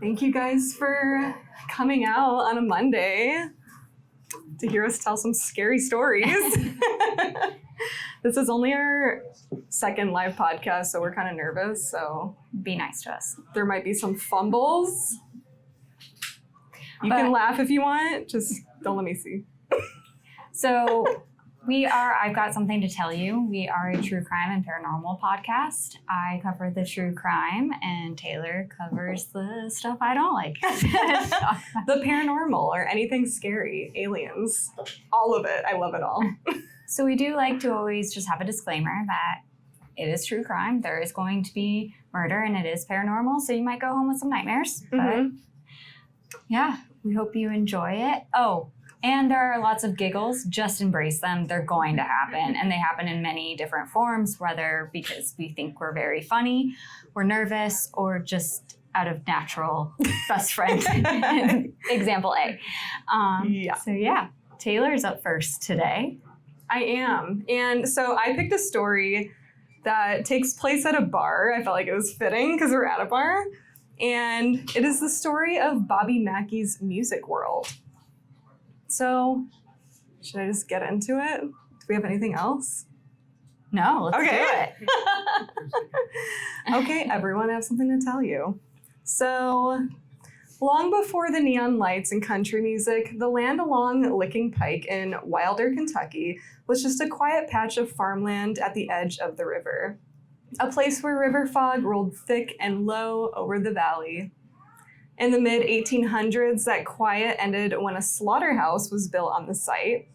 Thank you guys for coming out on a Monday to hear us tell some scary stories. This is only our second live podcast, so we're kind of nervous, so be nice to us. There might be some fumbles. You can laugh if you want, just don't let me see. So I've got something to tell you. We are a true crime and paranormal podcast. I cover the true crime and Tayler covers the stuff I don't like. The paranormal or anything scary, aliens, all of it. I love it all. So we do like to always just have a disclaimer that it is true crime. There is going to be murder and it is paranormal. So you might go home with some nightmares. But yeah, we hope you enjoy it. Oh, and there are lots of giggles. Just embrace them. They're going to happen. And they happen in many different forms, whether because we think we're very funny, we're nervous, or just out of natural best friend. Example A. So yeah, Taylor's up first today. I am. And so I picked a story that takes place at a bar. I felt like it was fitting because we're at a bar. And it is the story of Bobby Mackey's music world. So, should I just get into it? Do we have anything else? No, let's do it. Okay, everyone, I have something to tell you. So, long before the neon lights and country music, the land along Licking Pike in Wilder, Kentucky, was just a quiet patch of farmland at the edge of the river. A place where river fog rolled thick and low over the valley. In the mid-1800s, that quiet ended when a slaughterhouse was built on the site.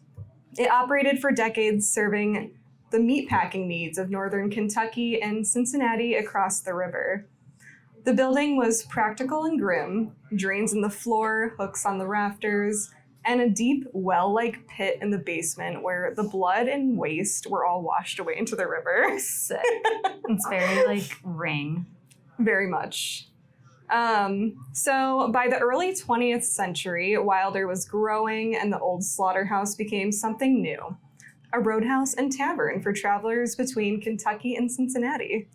It operated for decades, serving the meatpacking needs of northern Kentucky and Cincinnati across the river. The building was practical and grim, drains in the floor, hooks on the rafters, and a deep well-like pit in the basement where the blood and waste were all washed away into the river. Sick. It's very Ring. Very much. So by the early 20th century, Wilder was growing and the old slaughterhouse became something new. A roadhouse and tavern for travelers between Kentucky and Cincinnati.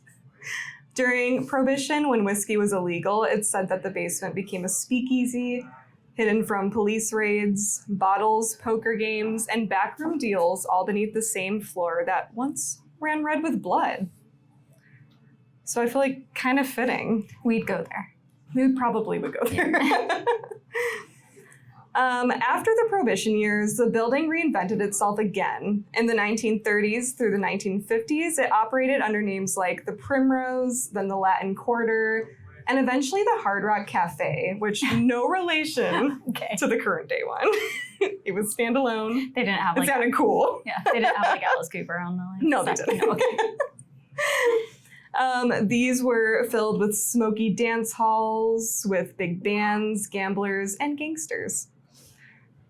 During Prohibition, when whiskey was illegal, it's said that the basement became a speakeasy, hidden from police raids, bottles, poker games, and backroom deals all beneath the same floor that once ran red with blood. So I feel like kind of fitting. We'd go there. We probably would go there. Yeah. After the Prohibition years, the building reinvented itself again. In the 1930s through the 1950s, it operated under names like the Primrose, then the Latin Quarter, and eventually the Hard Rock Cafe, which no relation to the current day one. It was standalone. They didn't have it sounded cool. Yeah, they didn't have Alice Cooper on the line. No, they didn't. Okay. These were filled with smoky dance halls, with big bands, gamblers, and gangsters.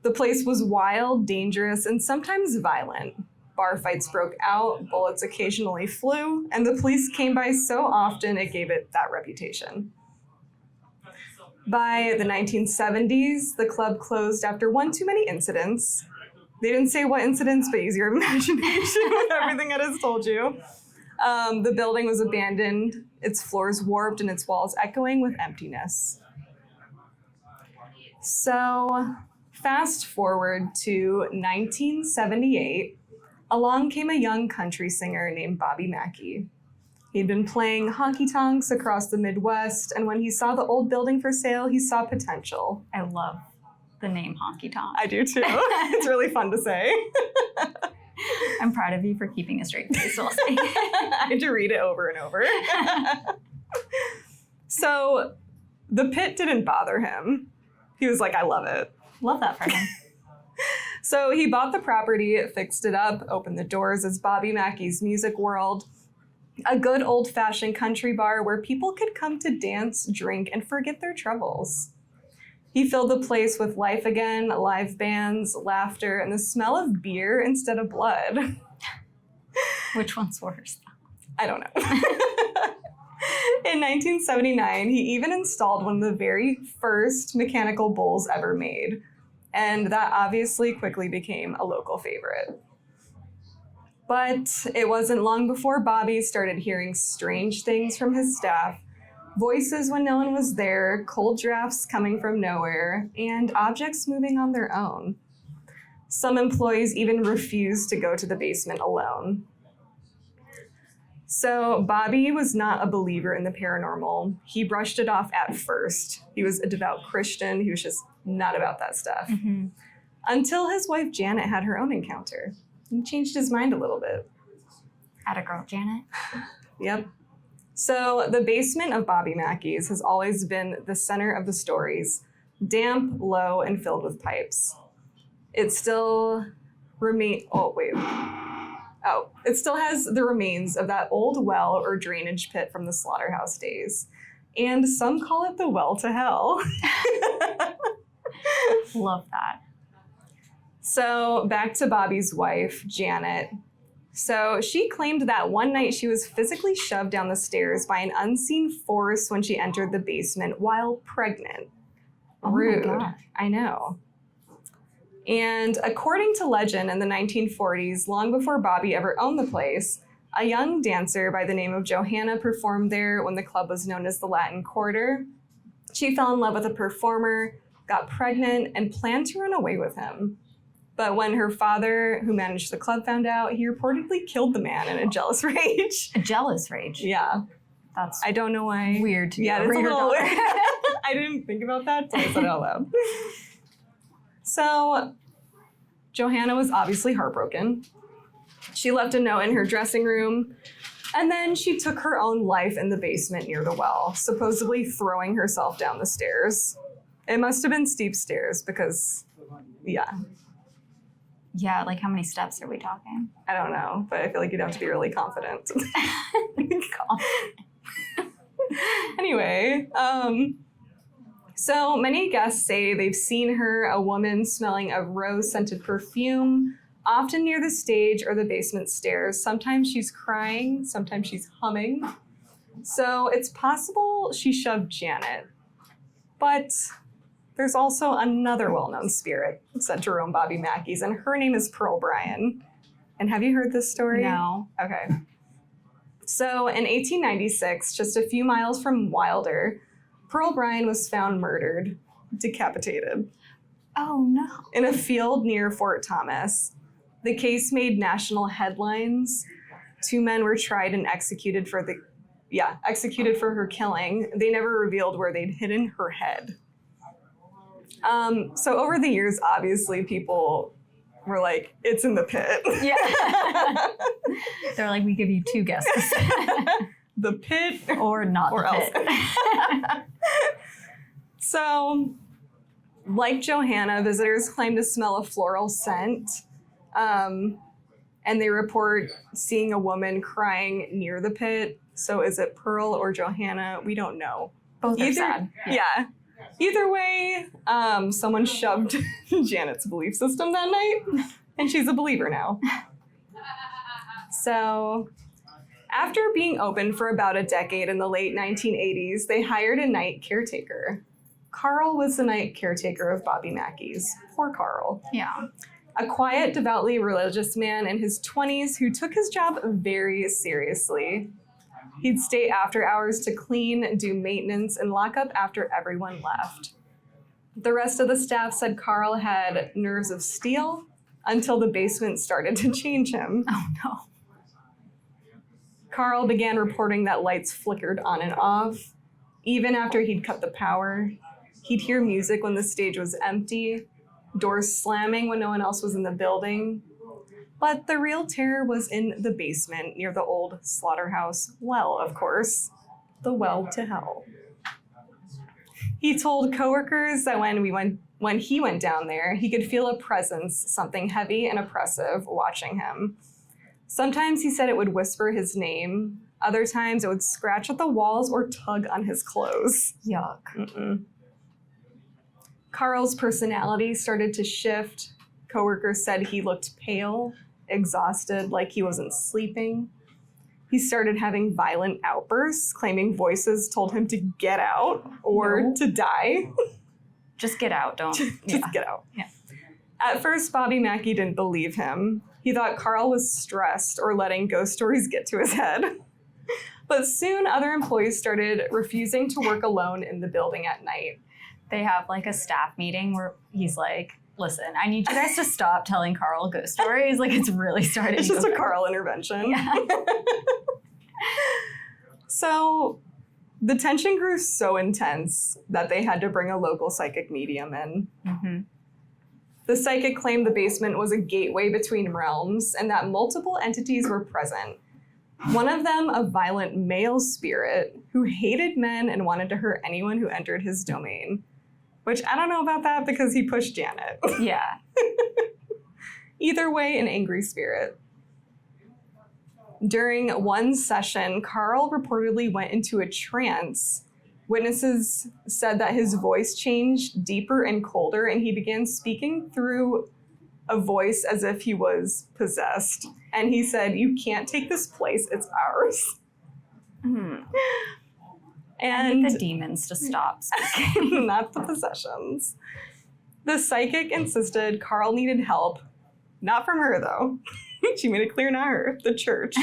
The place was wild, dangerous, and sometimes violent. Bar fights broke out, bullets occasionally flew, and the police came by so often it gave it that reputation. By the 1970s, the club closed after one too many incidents. They didn't say what incidents, but use your imagination with everything I just told you. The building was abandoned, its floors warped, and its walls echoing with emptiness. So, fast forward to 1978, along came a young country singer named Bobby Mackey. He'd been playing honky-tonks across the Midwest, and when he saw the old building for sale, he saw potential. I love the name honky-tonk. I do too. It's really fun to say. I'm proud of you for keeping a straight face while saying it. I had to read it over and over. So the pit didn't bother him. He was like, I love it. Love that for him. So he bought the property, fixed it up, opened the doors as Bobby Mackey's music world. A good old-fashioned country bar where people could come to dance, drink, and forget their troubles. He filled the place with life again, live bands, laughter, and the smell of beer instead of blood. Which one's worse? I don't know. In 1979, he even installed one of the very first mechanical bulls ever made. And that obviously quickly became a local favorite. But it wasn't long before Bobby started hearing strange things from his staff, Voices when no one was there, cold drafts coming from nowhere, and objects moving on their own. Some employees even refused to go to the basement alone. So Bobby was not a believer in the paranormal. He brushed it off at first. He was a devout Christian. He was just not about that stuff. Mm-hmm. Until his wife Janet had her own encounter. He changed his mind a little bit. Atta girl, Janet. Yep. So the basement of Bobby Mackey's has always been the center of the stories, damp, low, and filled with pipes. It still it still has the remains of that old well or drainage pit from the slaughterhouse days. And some call it the well to hell. Love that. So back to Bobby's wife, Janet. So she claimed that one night she was physically shoved down the stairs by an unseen force when she entered the basement while pregnant. Oh Rude. my God. I know. And according to legend, in the 1940s, long before Bobby ever owned the place, a young dancer by the name of Johanna performed there when the club was known as the Latin Quarter. She fell in love with a performer, got pregnant, and planned to run away with him. But when her father, who managed the club, found out, he reportedly killed the man in a jealous rage. A jealous rage. Yeah. That's I don't know why. weird to Yeah, go it's a over your little daughter. weird. I didn't think about that until I said it out loud. So, Johanna was obviously heartbroken. She left a note in her dressing room, and then she took her own life in the basement near the well, supposedly throwing herself down the stairs. It must have been steep stairs because, yeah, Yeah, like how many steps are we talking? I don't know, but I feel like you'd have to be really confident. Anyway, so many guests say they've seen her, a woman smelling of rose-scented perfume, often near the stage or the basement stairs. Sometimes she's crying, sometimes she's humming. So it's possible she shoved Janet. But there's also another well-known spirit said to roam Bobby Mackey's, and her name is Pearl Bryan. And have you heard this story? No. Okay. So in 1896, just a few miles from Wilder, Pearl Bryan was found murdered, decapitated, Oh no. in a field near Fort Thomas. The case made national headlines. 2 men were tried and executed for her killing. They never revealed where they'd hidden her head. So over the years, obviously, people were like, it's in the pit. Yeah. They're like, we give you 2 guesses. The pit Or not or the else. pit. So, like Johanna, visitors claim to smell a floral scent. And they report seeing a woman crying near the pit. So is it Pearl or Johanna? We don't know. Both are sad. Yeah. Either way, someone shoved Janet's belief system that night, and she's a believer now. So, after being open for about a decade in the late 1980s, they hired a night caretaker. Carl was the night caretaker of Bobby Mackey's. Poor Carl. Yeah. A quiet, devoutly religious man in his 20s who took his job very seriously. He'd stay after hours to clean, do maintenance, and lock up after everyone left. The rest of the staff said Carl had nerves of steel until the basement started to change him. Oh no. Carl began reporting that lights flickered on and off. Even after he'd cut the power, he'd hear music when the stage was empty, doors slamming when no one else was in the building. But the real terror was in the basement near the old slaughterhouse well, of course, the well to hell. He told coworkers that when he went down there, he could feel a presence, something heavy and oppressive, watching him. Sometimes he said it would whisper his name. Other times it would scratch at the walls or tug on his clothes. Yuck. Mm-mm. Carl's personality started to shift. Coworkers said he looked pale, exhausted, like he wasn't sleeping. He started having violent outbursts, claiming voices told him to get out or to die. Just get out, don't. Just get out. Yeah. At first, Bobby Mackey didn't believe him. He thought Carl was stressed or letting ghost stories get to his head. But soon other employees started refusing to work alone in the building at night. They have like a staff meeting where he's like, listen, I need you guys to stop telling Carl ghost stories. Like, it's really starting It's to just go a Carl intervention. Yeah. So the tension grew so intense that they had to bring a local psychic medium in. Mm-hmm. The psychic claimed the basement was a gateway between realms and that multiple entities were present. One of them, a violent male spirit who hated men and wanted to hurt anyone who entered his domain. Which I don't know about that because he pushed Janet. Yeah. Either way, an angry spirit. During one session, Carl reportedly went into a trance. Witnesses said that his voice changed deeper and colder, and he began speaking through a voice as if he was possessed. And he said, "You can't take this place, it's ours." Mm-hmm. And I need the demons to stop speaking. not the possessions. The psychic insisted Carl needed help. Not from her, though. She made it clear, not her, the church.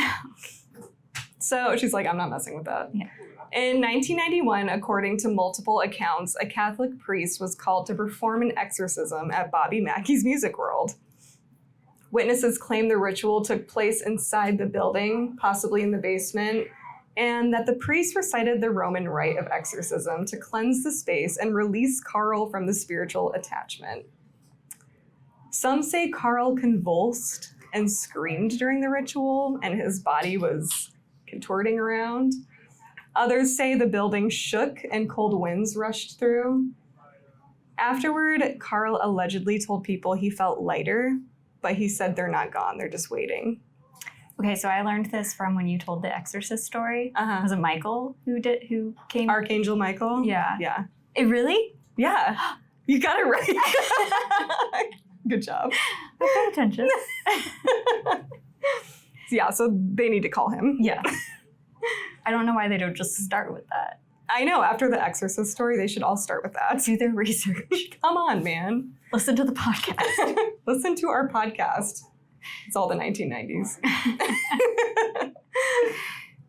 So she's like, I'm not messing with that. Yeah. In 1991, according to multiple accounts, a Catholic priest was called to perform an exorcism at Bobby Mackey's Music World. Witnesses claim the ritual took place inside the building, possibly in the basement, and that the priest recited the Roman rite of exorcism to cleanse the space and release Carl from the spiritual attachment. Some say Carl convulsed and screamed during the ritual, and his body was contorting around. Others say the building shook and cold winds rushed through. Afterward, Carl allegedly told people he felt lighter, but he said they're not gone, they're just waiting. Okay, so I learned this from when you told the Exorcist story. Was it Michael who came? Archangel Michael? Yeah. Yeah. It really? Yeah. You got it right. Good job. I pay attention. Yeah, so they need to call him. Yeah. I don't know why they don't just start with that. I know, after the Exorcist story, they should all start with that. Do their research. Come on, man. Listen to the podcast. Listen to our podcast. It's all the 1990s.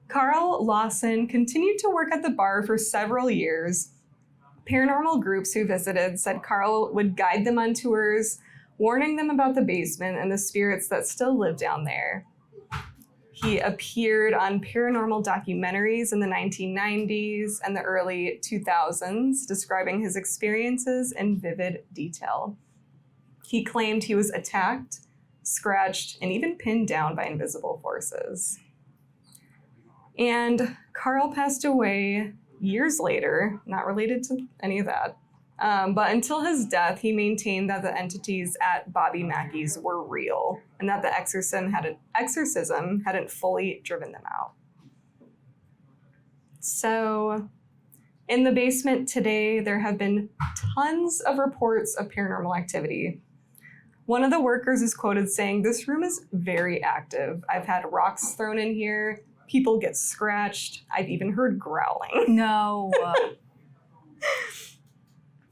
Carl Lawson continued to work at the bar for several years. Paranormal groups who visited said Carl would guide them on tours, warning them about the basement and the spirits that still live down there. He appeared on paranormal documentaries in the 1990s and the early 2000s, describing his experiences in vivid detail. He claimed he was attacked, scratched, and even pinned down by invisible forces. And Carl passed away years later, not related to any of that. But until his death, he maintained that the entities at Bobby Mackey's were real and that the exorcism hadn't fully driven them out. So in the basement today, there have been tons of reports of paranormal activity. One of the workers is quoted saying, "This room is very active. I've had rocks thrown in here. People get scratched. I've even heard growling." No.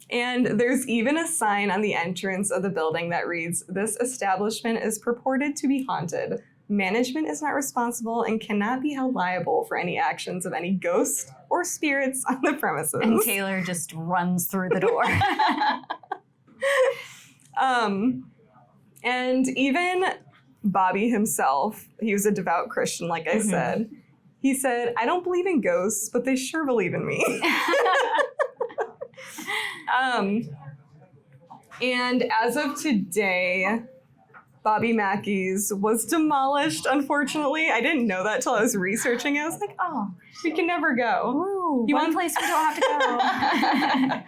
And there's even a sign on the entrance of the building that reads, "This establishment is purported to be haunted. Management is not responsible and cannot be held liable for any actions of any ghosts or spirits on the premises." And Tayler just runs through the door. And even Bobby himself, he was a devout Christian, like I said. He said, "I don't believe in ghosts, but they sure believe in me." And as of today, Bobby Mackey's was demolished, unfortunately. I didn't know that till I was researching it. I was like, oh, we can never go. Ooh, one place we don't have to go.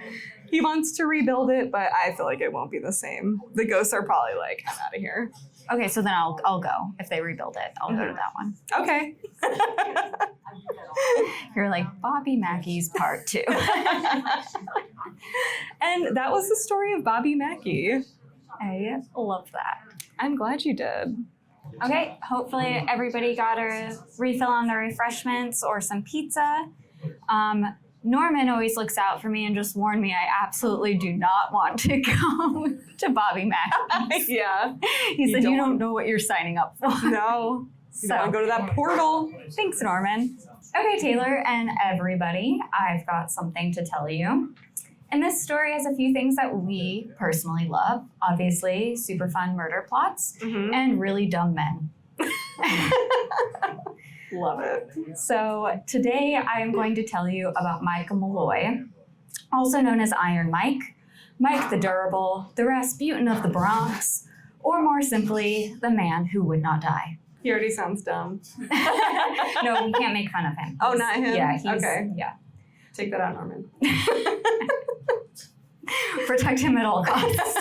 He wants to rebuild it, but I feel like it won't be the same. The ghosts are probably like, I'm out of here. Okay, so then I'll go. If they rebuild it, I'll go to that one. Okay. You're like, Bobby Mackey's Part 2. And that was the story of Bobby Mackey. I love that. I'm glad you did. Okay, hopefully everybody got a refill on their refreshments or some pizza. Norman always looks out for me and just warned me I absolutely do not want to go to Bobby Mackey's. Yeah. He said, you don't know what you're signing up for. No. You So, don't want to go to that portal. thanks, Norman. Okay, Tayler and everybody, I've got something to tell you. And this story has a few things that we personally love. Obviously, super fun murder plots and really dumb men. Love it. So today I am going to tell you about Michael Malloy, also known as Iron Mike, Mike the Durable, the Rasputin of the Bronx, or more simply, the man who would not die. He already sounds dumb. No, we can't make fun of him. Oh, not him? Yeah, okay. Yeah. Take that out, Norman. Protect him at all costs.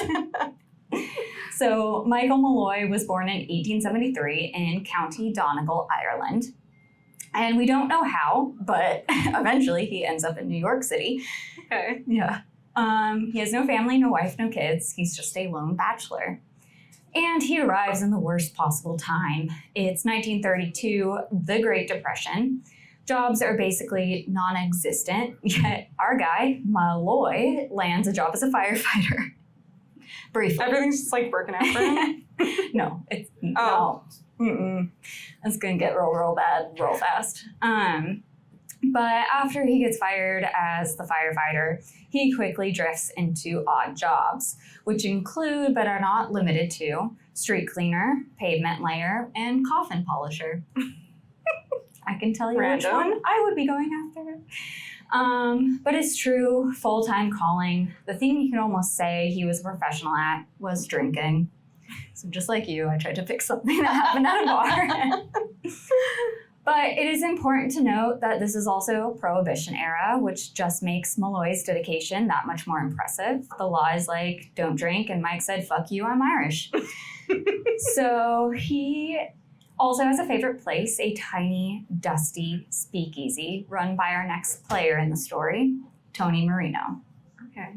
So Michael Malloy was born in 1873 in County Donegal, Ireland. And we don't know how, but eventually he ends up in New York City. Okay. Yeah. He has no family, no wife, no kids. He's just a lone bachelor. And he arrives in the worst possible time. It's 1932, the Great Depression. Jobs are basically non-existent, yet our guy, Malloy, lands a job as a firefighter. Briefly. Everything's just like working out for him? No, it's no. It's gonna get real bad real fast. But after he gets fired as the firefighter, he quickly drifts into odd jobs, which include, but are not limited to, street cleaner, pavement layer, and coffin polisher. I can tell you which one I would be going after. But it's true, full-time calling. The thing you can almost say he was a professional at was drinking. So just like you, I tried to pick something that happened at a bar. But it is important to note that this is also Prohibition era, which just makes Malloy's dedication that much more impressive. The law is like, don't drink, and Mike said, fuck you, I'm Irish. So he also has a favorite place, a tiny, dusty speakeasy run by our next player in the story, Tony Marino. Okay.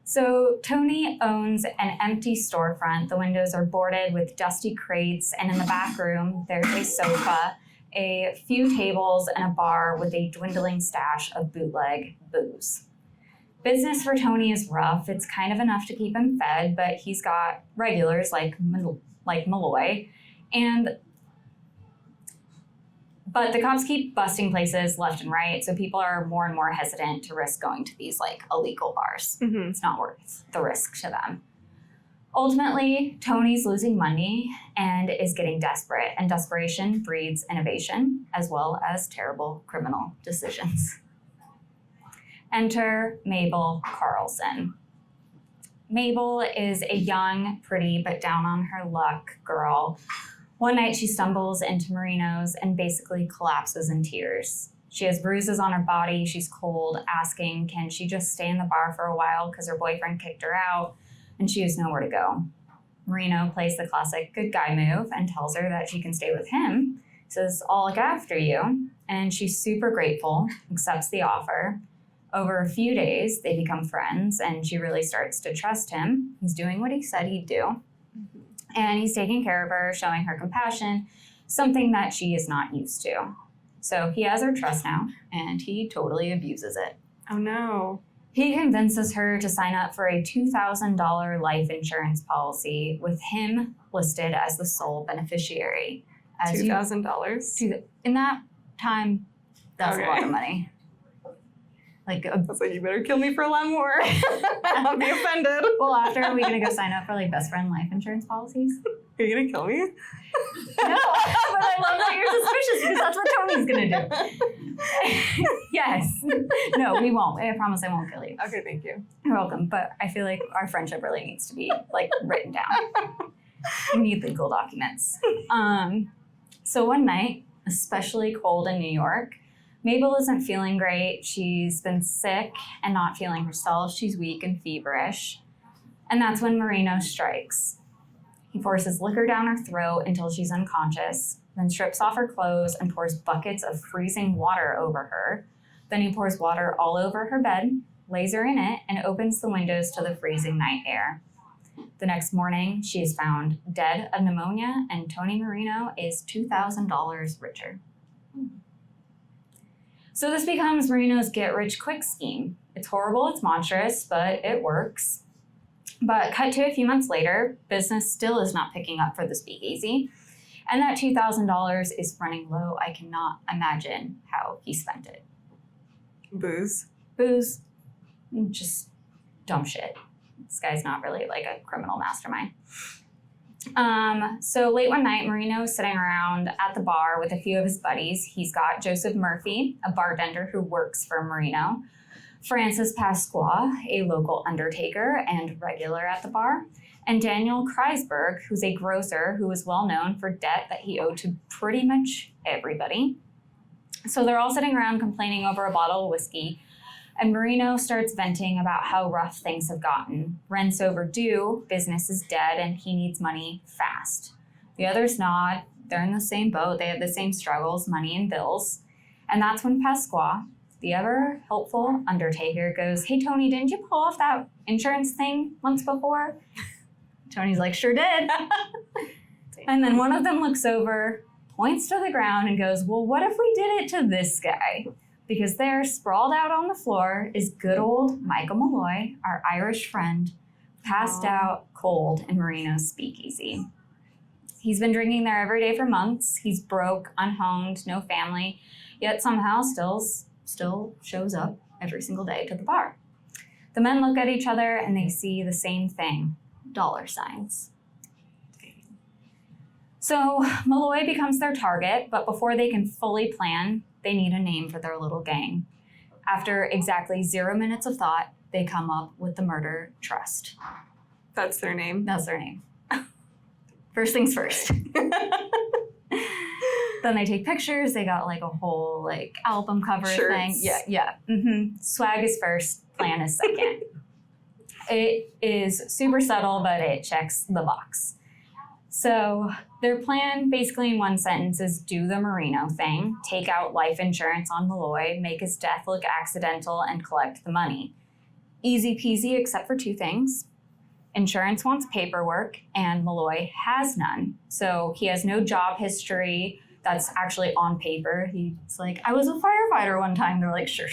So Tony owns an empty storefront. The windows are boarded with dusty crates, and in the back room, there's a sofa, a few tables, and a bar with a dwindling stash of bootleg booze. Business for Tony is rough. It's kind of enough to keep him fed, but he's got regulars like Malloy. But the cops keep busting places left and right, so people are more and more hesitant to risk going to these like illegal bars. It's not worth the risk to them. Ultimately, Tony's losing money and is getting desperate, and desperation breeds innovation as well as terrible criminal decisions. Enter Mabel Carlson. Mabel is a young, pretty, but down on her luck girl. One night she stumbles into Marino's and basically collapses in tears. She has bruises on her body, she's cold, asking can she just stay in the bar for a while because her boyfriend kicked her out, and she has nowhere to go. Marino plays the classic good guy move and tells her that she can stay with him. He says, I'll look after you. And she's super grateful, accepts the offer. Over a few days, they become friends, and she really starts to trust him. He's doing what he said he'd do. And he's taking care of her, showing her compassion, something that she is not used to. So he has her trust now, and he totally abuses it. Oh, no. He convinces her to sign up for a $2,000 life insurance policy with him listed as the sole beneficiary. $2,000? In that time, that's a lot of money. I was like, you better kill me for a lot more. I'll be offended. Well, after, are we going to go sign up for like best friend life insurance policies? Are you going to kill me? No, but I love that you're suspicious because that's what Tony's going to do. Yes. No, we won't. I promise I won't kill you. Okay, thank you. You're welcome. But I feel like our friendship really needs to be like written down. We need legal documents. So one night, especially cold in New York, Mabel isn't feeling great. She's been sick and not feeling herself. She's weak and feverish. And that's when Marino strikes. He forces liquor down her throat until she's unconscious, then strips off her clothes and pours buckets of freezing water over her. Then he pours water all over her bed, lays her in it, and opens the windows to the freezing night air. The next morning, she is found dead of pneumonia, and Tony Marino is $2,000 richer. So this becomes Marino's get-rich-quick scheme. It's horrible, it's monstrous, but it works. But cut to a few months later, business still is not picking up for the speakeasy, And that $2,000 is running low. I cannot imagine how he spent it. Booze. Booze, just dumb shit. This guy's not really like a criminal mastermind. So late one night, Marino's sitting around at the bar with a few of his buddies. He's got Joseph Murphy, a bartender who works for Marino, Francis Pasqua, a local undertaker and regular at the bar, and Daniel Kreisberg, who's a grocer who was well known for debt that he owed to pretty much everybody. So they're all sitting around complaining over a bottle of whiskey, and Marino starts venting about how rough things have gotten. Rent's overdue, business is dead, and he needs money fast. The others nod. They're in the same boat. They have the same struggles, money and bills. And that's when Pasqua, the ever helpful undertaker, goes, "Hey, Tony, didn't you pull off that insurance thing once before?" Tony's like, "Sure did." And then one of them looks over, points to the ground, and goes, "Well, what if we did it to this guy?" Because there, sprawled out on the floor, is good old Michael Malloy, our Irish friend, passed out cold in Marino's speakeasy. He's been drinking there every day for months. He's broke, unhomed, no family, yet somehow still shows up every single day to the bar. The men look at each other and they see the same thing, dollar signs. So Malloy becomes their target, but before they can fully plan, they need a name for their little gang. After exactly 0 minutes of thought, they come up with the Murder Trust. That's their name? That's their name. First things first. Then they take pictures. They got like a whole like album cover thing. Yeah. Mm-hmm. Swag is first, plan is second. It is super subtle, but it checks the box. So their plan, basically in one sentence, is do the Marino thing, take out life insurance on Malloy, make his death look accidental, and collect the money. Easy peasy, except for two things. Insurance wants paperwork, and Malloy has none. So he has no job history that's actually on paper. He's like, "I was a firefighter one time." They're like, sure.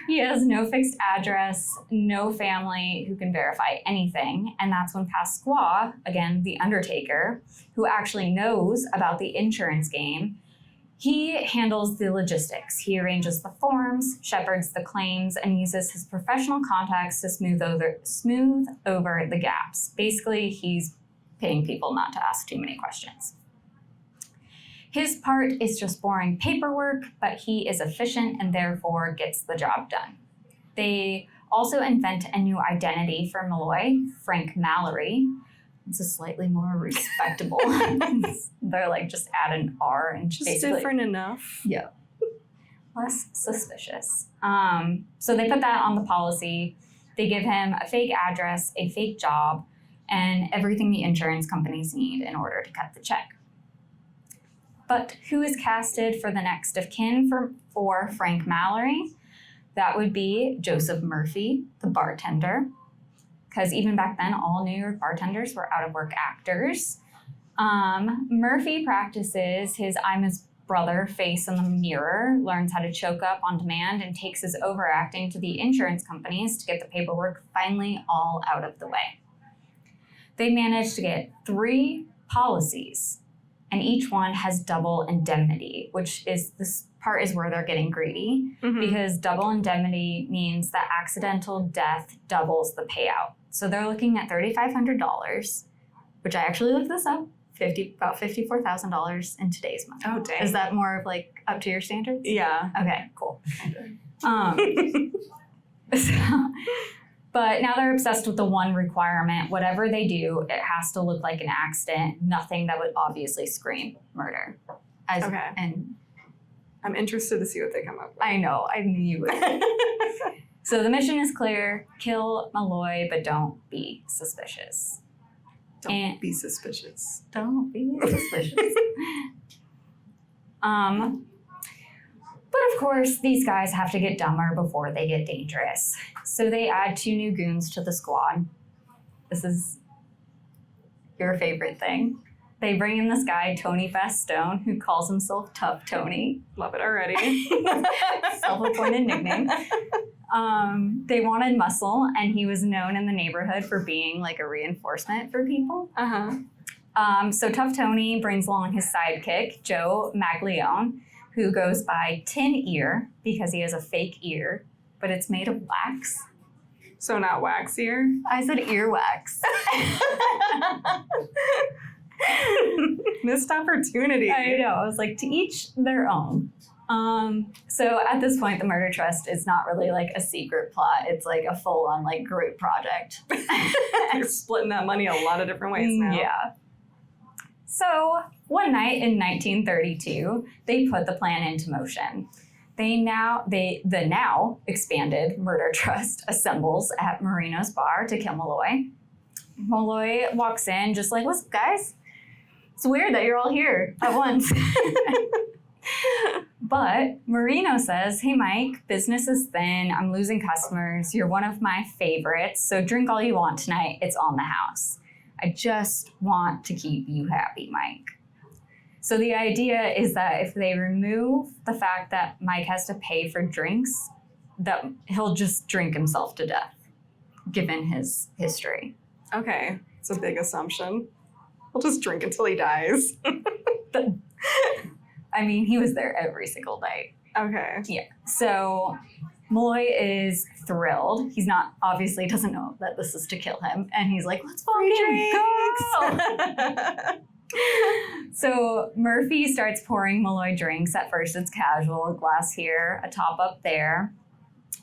He has no fixed address, no family who can verify anything. And that's when Pasqua, again, the undertaker, who actually knows about the insurance game, he handles the logistics. He arranges the forms, shepherds the claims, and uses his professional contacts to smooth over the gaps. Basically, he's paying people not to ask too many questions. His part is just boring paperwork, but he is efficient and therefore gets the job done. They also invent a new identity for Malloy, Frank Mallory. It's a slightly more respectable. They're like, just add an R and just different enough. Yeah. Less suspicious. So they put that on the policy. They give him a fake address, a fake job, and everything the insurance companies need in order to cut the check. But who is casted for the next of kin for Frank Mallory? That would be Joseph Murphy, the bartender. Because even back then, all New York bartenders were out-of-work actors. Murphy practices his "I'm his brother" face in the mirror, learns how to choke up on demand, and takes his overacting to the insurance companies to get the paperwork finally all out of the way. They managed to get 3 policies, and each one has double indemnity, which is this part is where they're getting greedy, because double indemnity means that accidental death doubles the payout. So they're looking at $3,500, which I actually looked this up, about $54,000 in today's money. Oh, dang. Is that more of like up to your standards? Yeah. Okay, cool. But now they're obsessed with the one requirement. Whatever they do, it has to look like an accident, nothing that would obviously scream murder. Okay. And I'm interested to see what they come up with. I know, I knew you would. So the mission is clear: kill Malloy, but don't be suspicious. Don't be suspicious. Don't be suspicious. But of course, these guys have to get dumber before they get dangerous. So they add 2 new goons to the squad. This is your favorite thing. They bring in this guy, Tony Fastone, who calls himself Tough Tony. Love it already. Self-appointed nickname. They wanted muscle, and he was known in the neighborhood for being like a reinforcement for people. So Tough Tony brings along his sidekick, Joe Maglione, who goes by Tin Ear because he has a fake ear, but it's made of wax. So not wax ear? I said earwax. Missed opportunity. I know. I was like, to each their own. So at this point, the murder trust is not really like a secret plot. It's like a full-on like group project. They're splitting that money a lot of different ways now. Yeah. So one night in 1932, they put the plan into motion. The now expanded murder trust assembles at Marino's bar to kill Malloy. Malloy walks in just like, what's up, guys? It's weird that you're all here at once. But Marino says, hey, Mike, business is thin. I'm losing customers. You're one of my favorites. So drink all you want tonight. It's on the house. I just want to keep you happy, Mike. So the idea is that if they remove the fact that Mike has to pay for drinks, that he'll just drink himself to death, given his history. Okay, it's a big assumption. He'll just drink until he dies. I mean, he was there every single night. Okay. Yeah. So Malloy is thrilled. He's not, obviously doesn't know that this is to kill him. And he's like, let's fucking go. So Murphy starts pouring Malloy drinks. At first it's casual, a glass here, a top up there.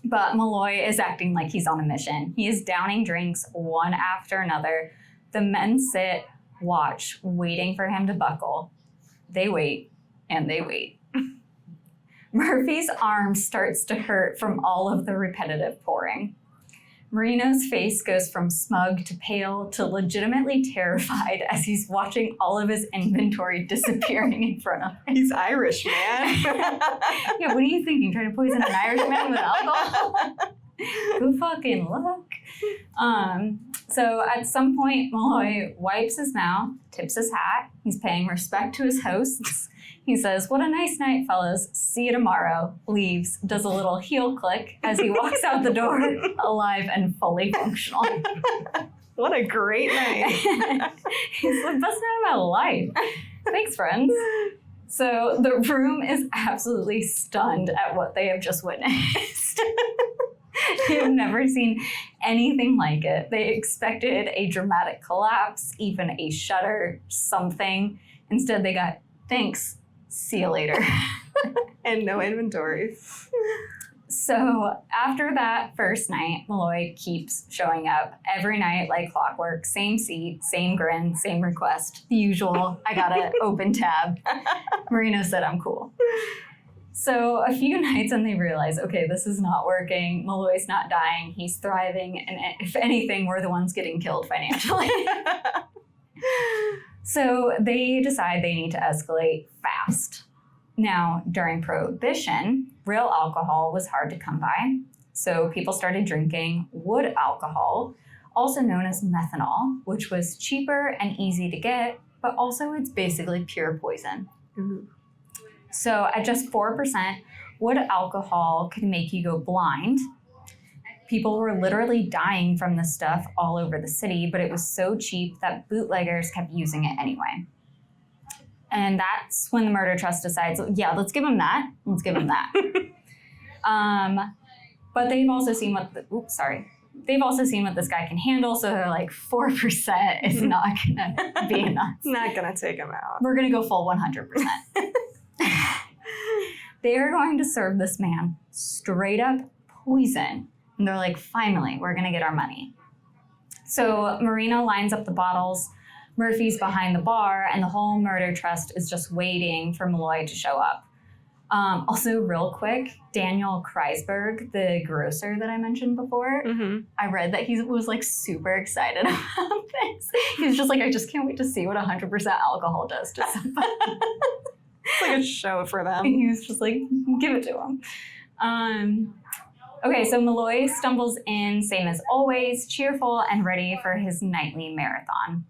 But Malloy is acting like he's on a mission. He is downing drinks one after another. The men sit, watch, waiting for him to buckle. They wait, and they wait. Murphy's arm starts to hurt from all of the repetitive pouring. Marino's face goes from smug to pale to legitimately terrified as he's watching all of his inventory disappearing in front of him. He's Irish, man. Yeah, what are you thinking? Trying to poison an Irishman with alcohol? Good fucking luck. So at some point, Malloy wipes his mouth, tips his hat. He's paying respect to his hosts. He says, what a nice night, fellas. See you tomorrow. Leaves, does a little heel click as he walks out the door, alive and fully functional. What a great night. He's the best night of my life. Thanks, friends. So the room is absolutely stunned at what they have just witnessed. They have never seen anything like it. They expected a dramatic collapse, even a shudder, something. Instead, they got, thanks, see you later. And no inventory. So after that first night, Malloy keeps showing up every night like clockwork. Same seat, same grin, same request. The usual, I gotta open tab. Marino said, I'm cool. So a few nights and they realize, okay, this is not working. Malloy's not dying. He's thriving. And if anything, we're the ones getting killed financially. So they decide they need to escalate fast. Now, during Prohibition, real alcohol was hard to come by. So people started drinking wood alcohol, also known as methanol, which was cheaper and easy to get, but also it's basically pure poison. Ooh. So at just 4%, wood alcohol could make you go blind. People were literally dying from this stuff all over the city, but it was so cheap that bootleggers kept using it anyway. And that's when the murder trust decides, yeah, let's give him that. Let's give him that. But they've also seen what they've also seen what this guy can handle. So they're like, 4% is not gonna be enough. Not gonna take him out. We're gonna go full 100%. They are going to serve this man straight up poison. And they're like, finally, we're going to get our money. So Marino lines up the bottles. Murphy's behind the bar, and the whole murder trust is just waiting for Malloy to show up. Also, real quick, Daniel Kreisberg, the grocer that I mentioned before, I read that he was like super excited about this. He was just like, I just can't wait to see what 100% alcohol does to somebody. It's like a show for them. And he was just like, give it to him. Okay, so Malloy stumbles in, same as always, cheerful and ready for his nightly marathon.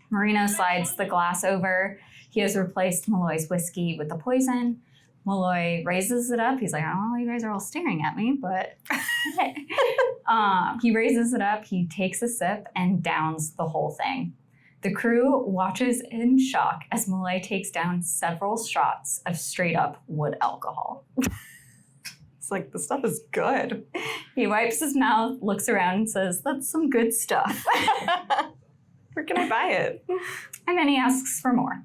Marino slides the glass over. He has replaced Malloy's whiskey with the poison. Malloy raises it up. He's like, I don't know why you guys are all staring at me, but he raises it up, he takes a sip and downs the whole thing. The crew watches in shock as Malloy takes down several shots of straight-up wood alcohol. It's like, the stuff is good. He wipes his mouth, looks around, and says, "That's some good stuff." Where can I buy it? And then he asks for more.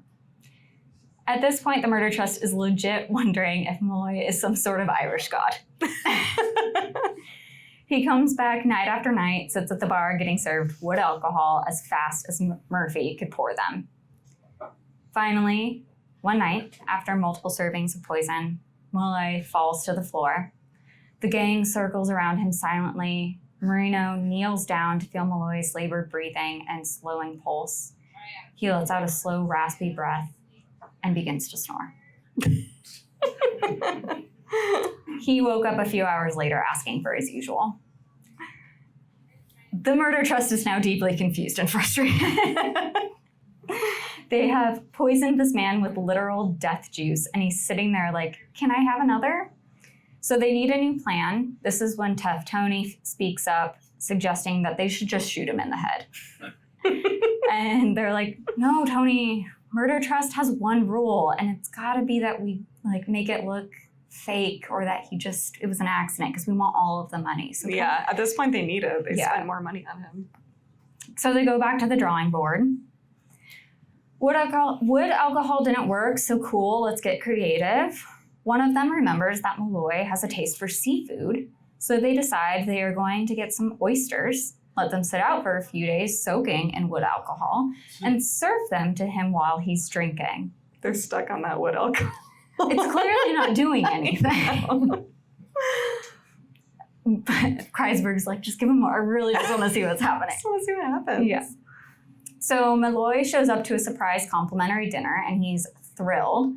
At this point, the murder trust is legit wondering if Malloy is some sort of Irish god. He comes back night after night, sits at the bar getting served wood alcohol as fast as Murphy could pour them. Finally, one night, after multiple servings of poison, Malloy falls to the floor. The gang circles around him silently. Marino kneels down to feel Malloy's labored breathing and slowing pulse. He lets out a slow, raspy breath and begins to snore. He woke up a few hours later asking for his usual. The murder trust is now deeply confused and frustrated. They have poisoned this man with literal death juice, and he's sitting there like, "Can I have another?" So they need a new plan. This is when Tough Tony speaks up, suggesting that they should just shoot him in the head. And they're like, "No, Tony, murder trust has one rule, and it's gotta be that we like make it look fake or that it was an accident because we want all of the money." So yeah, at this point they need it. They spend more money on him. So they go back to the drawing board. Wood alcohol didn't work, so cool, let's get creative. One of them remembers that Malloy has a taste for seafood, so they decide they are going to get some oysters, let them sit out for a few days soaking in wood alcohol, and serve them to him while he's drinking. They're stuck on that wood alcohol. It's clearly not doing anything. But Kreisberg's like, "Just give him more. I really just want to see what's happening." Just want to see what happens. Yeah. So Malloy shows up to a surprise complimentary dinner, and he's thrilled,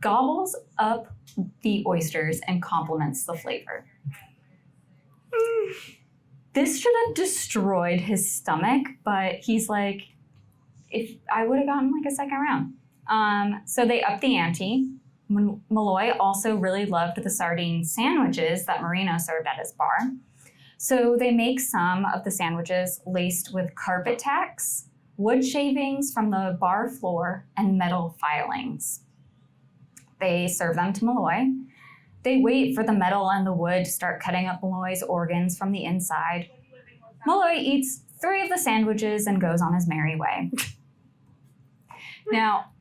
gobbles up the oysters, and compliments the flavor. This should have destroyed his stomach, but he's like, "If I would have gotten like a second round." So they up the ante. Malloy also really loved the sardine sandwiches that Marino served at his bar. So they make some of the sandwiches laced with carpet tacks, wood shavings from the bar floor, and metal filings. They serve them to Malloy. They wait for the metal and the wood to start cutting up Malloy's organs from the inside. Malloy eats 3 of the sandwiches and goes on his merry way. Now,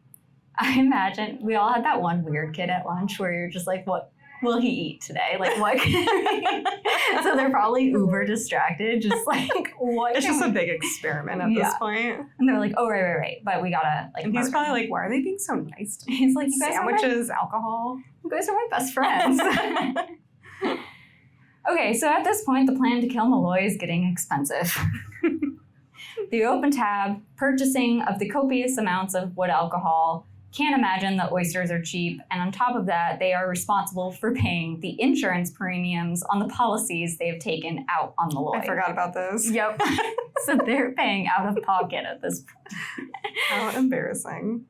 I imagine we all had that one weird kid at lunch where you're just like, "What will he eat today? Like, what?" So they're probably uber distracted, just like, what? It's just a big experiment at this point. And they're like, "Oh, right. But we gotta like." And he's probably like, "Why are they being so nice to me?" He's like, "You guys "Sandwiches, alcohol. You guys are my best friends." Okay, so at this point, the plan to kill Malloy is getting expensive. They open tab, purchasing of the copious amounts of wood alcohol. Can't imagine that oysters are cheap, and on top of that, they are responsible for paying the insurance premiums on the policies they have taken out on Malloy. I forgot about those. Yep. So they're paying out of pocket at this point. How embarrassing.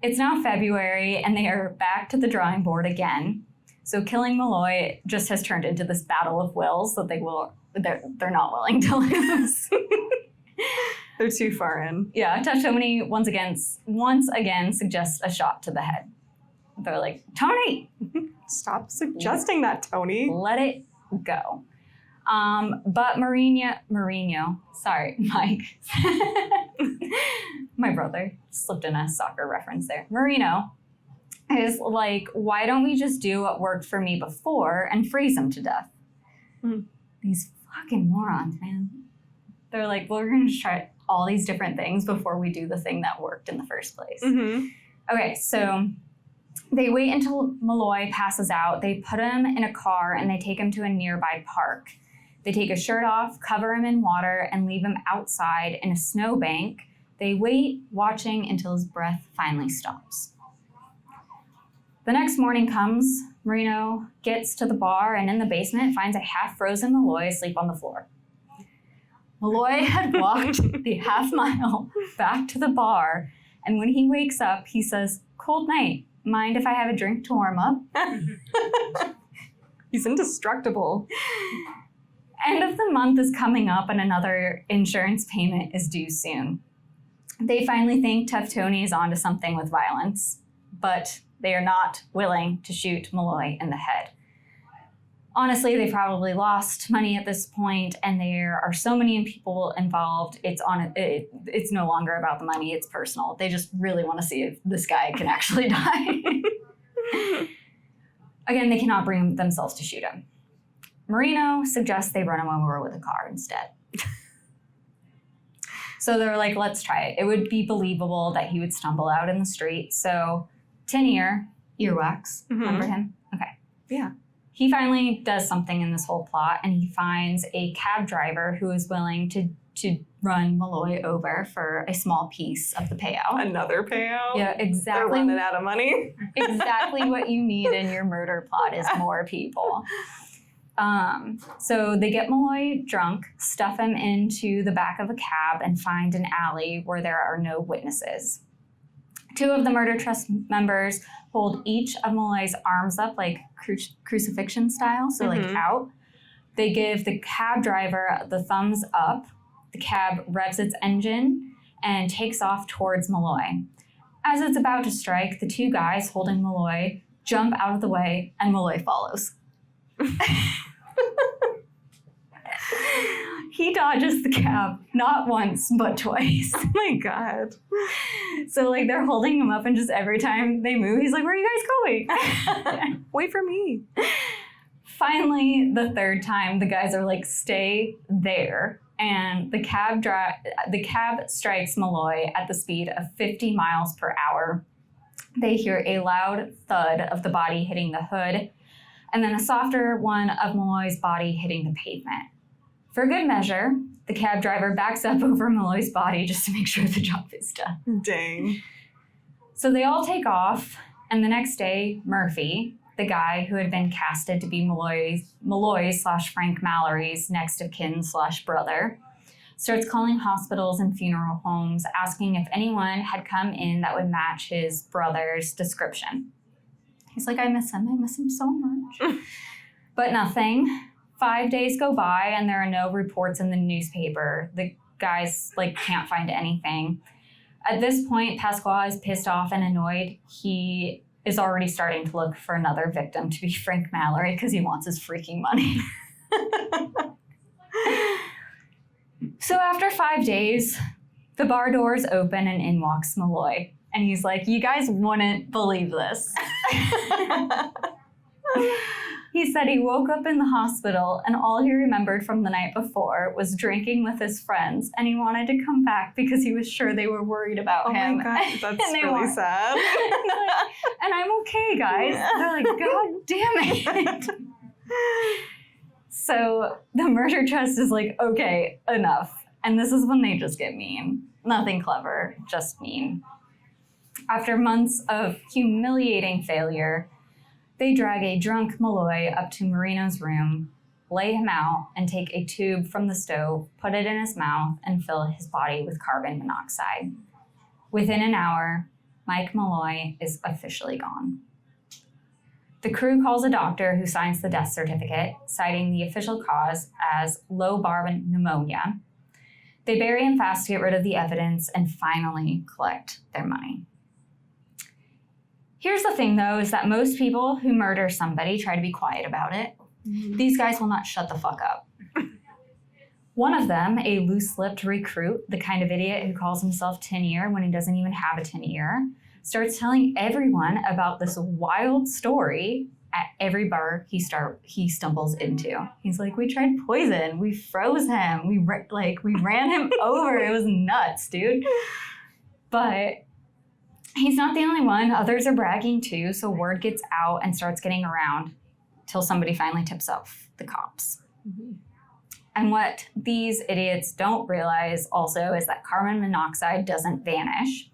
It's now February, and they are back to the drawing board again. So killing Malloy just has turned into this battle of wills that they're not willing to lose. They're too far in. Yeah, Tough Tony once again suggests a shot to the head. They're like, "Tony, Stop suggesting that, Tony. let it go." But Mourinho, sorry, Mike. My brother slipped in a soccer reference there. Marino is like, "Why don't we just do what worked for me before and freeze him to death?" These fucking morons, man. They're like, "Well, we're going to try all these different things before we do the thing that worked in the first place." Okay, so they wait until Malloy passes out. They put him in a car and they take him to a nearby park. They take his shirt off, cover him in water, and leave him outside in a snowbank. They wait, watching until his breath finally stops. The next morning comes. Marino gets to the bar and in the basement finds a half-frozen Malloy asleep on the floor. Malloy had walked the half-mile back to the bar, and when he wakes up, he says, "Cold night. Mind if I have a drink to warm up?" He's indestructible. End of the month is coming up and another insurance payment is due soon. They finally think Tough Tony is onto something with violence, but they are not willing to shoot Malloy in the head. Honestly, they probably lost money at this point, and there are so many people involved. It's no longer about the money, it's personal. They just really want to see if this guy can actually die. Again, they cannot bring themselves to shoot him. Marino suggests they run him over with a car instead. So they're like, let's try it. It would be believable that he would stumble out in the street. So Tin Ear, Earwax, remember him? Okay. Yeah. He finally does something in this whole plot, and he finds a cab driver who is willing to run Malloy over for a small piece of the payout. Another payout? Yeah, exactly. They're running out of money. Exactly what you need in your murder plot is more people. So they get Malloy drunk, stuff him into the back of a cab, and find an alley where there are no witnesses. Two of the murder trust members hold each of Malloy's arms up like crucifixion style, so like out. They give the cab driver the thumbs up. The cab revs its engine and takes off towards Malloy. As it's about to strike, the two guys holding Malloy jump out of the way, and Malloy follows. He dodges the cab, not once, but twice. Oh my God. So, like, they're holding him up, and just every time they move, he's like, where are you guys going? Wait for me. Finally, the third time, the guys are like, stay there. And the cab strikes Malloy at the speed of 50 miles per hour. They hear a loud thud of the body hitting the hood, and then a softer one of Malloy's body hitting the pavement. For good measure, the cab driver backs up over Malloy's body just to make sure the job is done. Dang. So they all take off, and the next day, Murphy, the guy who had been casted to be Malloy/Frank Mallory's next of kin / brother, starts calling hospitals and funeral homes, asking if anyone had come in that would match his brother's description. He's like, I miss him so much. But nothing. 5 days go by and there are no reports in the newspaper. The guys can't find anything. At this point, Pasquale is pissed off and annoyed. He is already starting to look for another victim to be Frank Mallory because he wants his freaking money. So after 5 days, the bar doors open and in walks Malloy. And he's like, you guys wouldn't believe this. He said he woke up in the hospital and all he remembered from the night before was drinking with his friends, and he wanted to come back because he was sure they were worried about him. Oh my God, that's really sad. And I'm okay, guys. They're like, God damn it. So the murder trust is like, okay, enough. And this is when they just get mean. Nothing clever, just mean. After months of humiliating failure, they drag a drunk Malloy up to Marino's room, lay him out, and take a tube from the stove, put it in his mouth, and fill his body with carbon monoxide. Within an hour, Mike Malloy is officially gone. The crew calls a doctor who signs the death certificate, citing the official cause as low-barb pneumonia. They bury him fast to get rid of the evidence and finally collect their money. Here's the thing, though, is that most people who murder somebody try to be quiet about it. Mm-hmm. These guys will not shut the fuck up. One of them, a loose-lipped recruit, the kind of idiot who calls himself Tin Ear when he doesn't even have a tin ear, starts telling everyone about this wild story at every bar he stumbles into. He's like, we tried poison, we froze him, we ran him over. It was nuts, dude. But he's not the only one. Others are bragging too, so word gets out and starts getting around till somebody finally tips off the cops. Mm-hmm. And what these idiots don't realize also is that carbon monoxide doesn't vanish.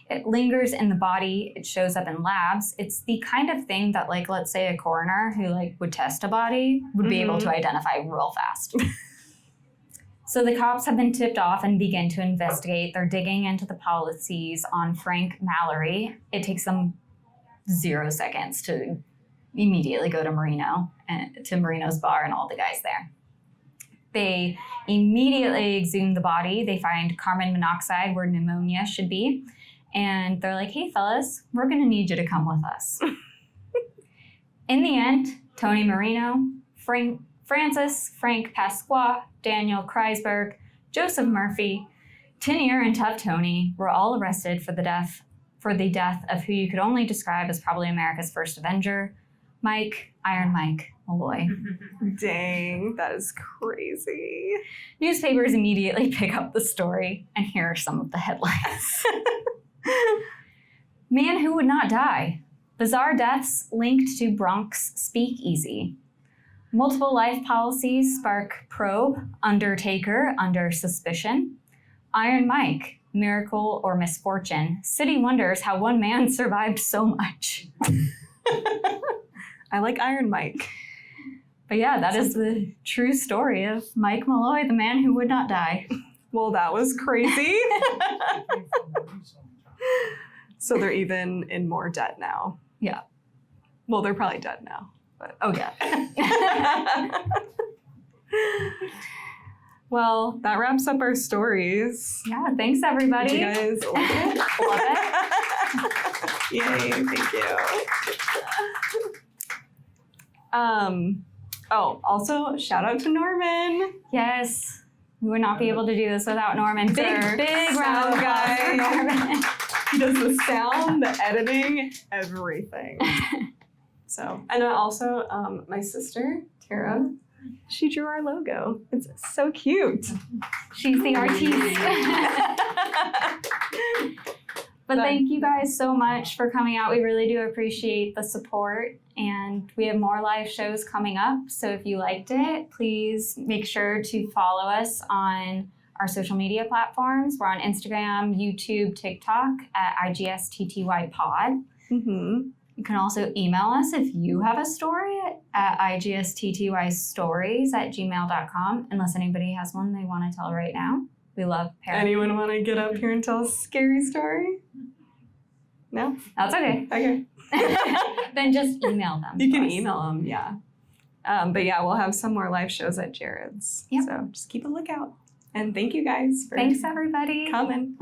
It lingers in the body. It shows up in labs. It's the kind of thing that, let's say a coroner who would test a body would be able to identify real fast. So the cops have been tipped off and begin to investigate. They're digging into the policies on Frank Mallory. It takes them 0 seconds to immediately go to Marino's bar and all the guys there. They immediately exhume the body. They find carbon monoxide where pneumonia should be. And they're like, hey, fellas, we're going to need you to come with us. In the end, Tony Marino, Francis Frank Pasqua, Daniel Kreisberg, Joseph Murphy, Tinier, and Tough Tony were all arrested for the death of who you could only describe as probably America's first Avenger, Iron Mike Malloy. Dang, that is crazy. Newspapers immediately pick up the story, and here are some of the headlines. Man who would not die. Bizarre deaths linked to Bronx speakeasy. Multiple life policies spark probe. Undertaker under suspicion. Iron Mike, miracle or misfortune. City wonders how one man survived so much. I like Iron Mike. But yeah, that is the true story of Mike Malloy, the man who would not die. Well, that was crazy. So they're even in more debt now. Yeah. Well, they're probably dead now. But oh, yeah. Well, that wraps up our stories. Yeah, thanks, everybody. Did you guys like it? Love it. Yay, thank you. Also, shout out to Norman. Yes. We would not be able to do this without Norman. Big round of applause for Norman. He does the sound, the editing, everything. So, and also my sister, Tara, she drew our logo. It's so cute. She's the artiste. But thank you guys so much for coming out. We really do appreciate the support. And we have more live shows coming up. So if you liked it, please make sure to follow us on our social media platforms. We're on Instagram, YouTube, TikTok at IGSTTYpod. Mm-hmm. You can also email us if you have a story at IGSTTYstories@gmail.com, unless anybody has one they want to tell right now. We love parents. Anyone want to get up here and tell a scary story? No? That's okay. Okay. Then just email them. You can email them, yeah. But yeah, we'll have some more live shows at Jared's. Yep. So just keep a lookout. And thank you guys for Thanks, everybody. coming.